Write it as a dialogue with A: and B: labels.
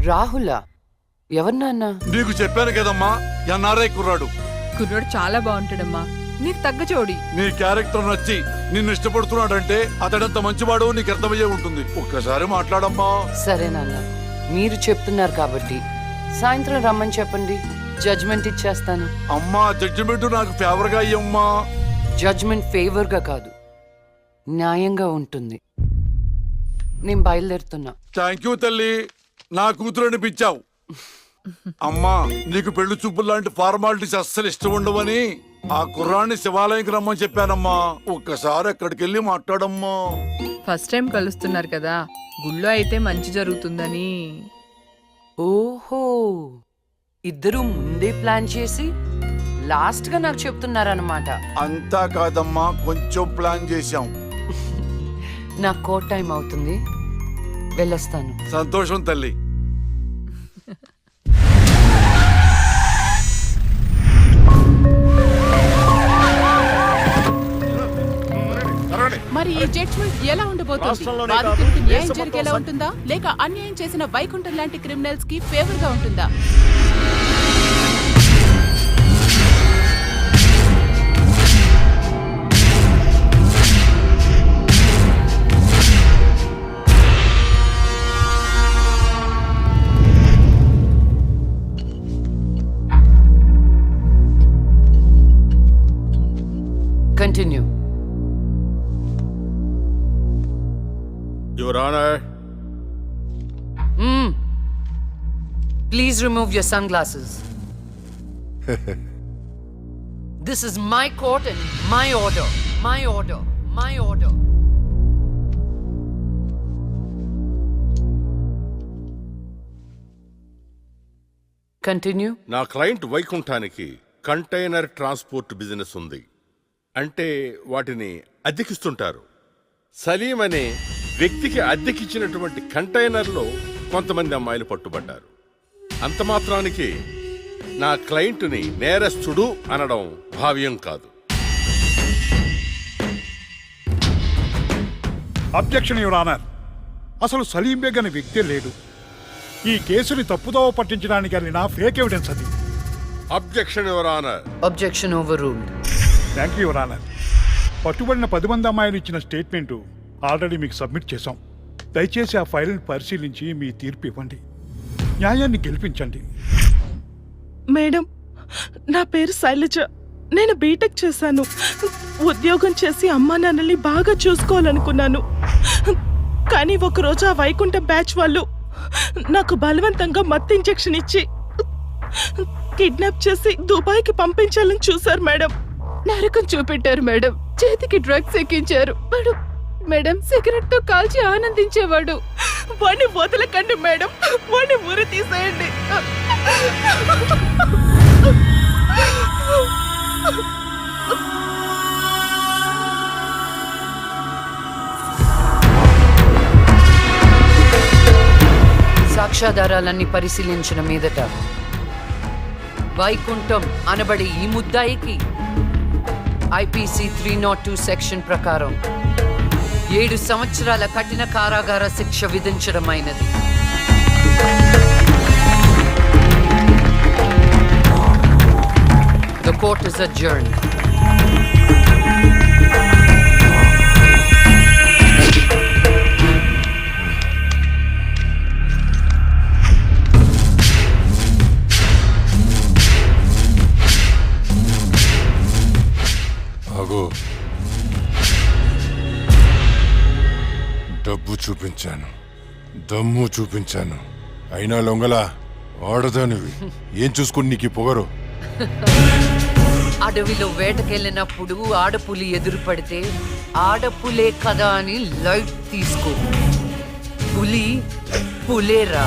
A: రాహులా? ఎవరు నాన్న?
B: నీకు చెప్పాను కదమ్మా, ఎన్ఆర్ఐ కుర్రాడు.
C: కుర్రాడు చాలా బాగుంటాడమ్మా, నీకు తగ్గ జోడి.
B: నీ క్యారెక్టర్ నచ్చి నిన్ను ఇష్టపడుతున్నాడంటే అతడంత మంచివాడు నీకు అర్థమయ్యే ఉంటుంది. ఒక్కసారి మాట్లాడమ్మా.
A: సరే నాన్న, మీరు చెప్తున్నారు కాబట్టి సాయంత్రం రమ్మని చెప్పండి, జడ్జ్మెంట్ ఇచ్చేస్తాను.
B: అమ్మా, జడ్జిమెంట్ నాకు ఫేవర్ గా అయ్యమ్మా.
A: జడ్జ్మెంట్ ఫేవర్ గా కాదు, న్యాయంగా ఉంటుంది. నేను బయలుదేరుతున్నా.
B: థ్యాంక్ యూ తల్లి, నా కూతురు అనిపించావు. అమ్మా, నీకు పెళ్లి చూపులు లాంటి ఫార్మాలిటీస్ అస్సలు ఇష్టం ఉండవని ఆ కుర్రాన్ని శివాలయంకి రమ్మని చెప్పానమ్మా. ఒక్కసారి అక్కడికి వెళ్ళి మాట్లాడమ్మా.
C: ఫస్ట్ టైం కలుస్తున్నారు కదా, గుళ్ళో అయితే మంచి జరుగుతుందని.
A: ఓహో, ఇద్దరు ముందే ప్లాన్ చేసి లాస్ట్ గా నాకు చెప్తున్నారన్నమాట.
B: అంతా కాదమ్మా, కొంచెం ప్లాన్ చేశాం.
A: నా కోట్ టైం అవుతుంది, వెళ్ళొస్తాను.
B: సంతోషం తల్లి.
D: మరి ఈ జడ్జ్మెంట్ ఎలా ఉండబోతుంది? బాధితుడికి న్యాయం జరిగేలా ఉంటుందా, లేక అన్యాయం చేసిన వైకుంఠం లాంటి క్రిమినల్స్ కి ఫేవర్ గా ఉంటుందా?
A: Continue.
E: Your Honor.
A: Please remove your sunglasses. This is my court and my order. My order. My order. Continue.
E: నా క్లయింట్ వైకుంఠానికి కంటైనర్ ట్రాన్స్పోర్ట్ బిజినెస్ ఉంది. అంటే వాటిని అద్దెకిస్తుంటారు. సలీం అనే వ్యక్తికి అద్దెకిచ్చినటువంటి కంటైనర్లో కొంతమంది అమ్మాయిలు పట్టుబడ్డారు. అంత మాత్రానికి నా క్లయింట్ని నేరస్తుడు అనడం భావ్యం కాదు.
F: Objection your honour. అసలు సలీం బేగ్ అనే వ్యక్తే లేడు. ఈ కేసుని తప్పుదోవ పట్టించడానికి వెళ్ళిన ఫేక్ ఎవిడెన్స్ అది.
E: Objection your honour.
A: Objection overruled.
F: Thank you your honour. పట్టుబడిన 10 మంది అమ్మాయిలు ఇచ్చిన స్టేట్మెంటు ఆల్రెడీ మీకు సబ్మిట్ చేశాం. దయచేసి ఆ ఫైల్ని పరిశీలించి మీ తీర్పు ఇవ్వండి. న్యాయాన్ని గెలిపించండి.
G: మేడం, నా పేరు శైలజ. నేను బీటెక్ చేశాను. ఉద్యోగం చేసి అమ్మా నాన్నల్ని బాగా చూసుకోవాలనుకున్నాను. కానీ ఒకరోజు ఆ వైకుంఠ బ్యాచ్ వాళ్ళు నాకు బలవంతంగా మత్తు ఇంజెక్షన్ ఇచ్చి కిడ్నాప్ చేసి దుబాయ్కి పంపించాలని చూశారు మేడం.
D: నరకం చూపెట్టారు మేడం. చేతికి డ్రగ్స్ ఎక్కించారు మేడం. సిగరెట్ తో కాల్చి ఆనందించేవాడు.
G: వాడిని వదలకండి మేడం, వాడిని ఉరి తీసేయండి.
A: సాక్ష్యాధారాలన్నీ పరిశీలించిన మీదట వైకుంఠం అనబడి ఈ ముద్దాయికి ఐపీసీ 302 సెక్షన్ ప్రకారం 7 సంవత్సరాల కఠిన కారాగార శిక్ష విధించడమైనది. The court is adjourned.
H: డబ్బు చూపించాను, దమ్ము చూపించాను, అయినా లొంగలా ఆడదానివి. ఏం చూసుకుని నీకు పొగరు?
A: అడవిలో వేటకెళ్ళినప్పుడు ఆడపులి ఎదురు పడితే ఆడపులే కదా అని లైట్ తీసుకో. పులి పులేరా.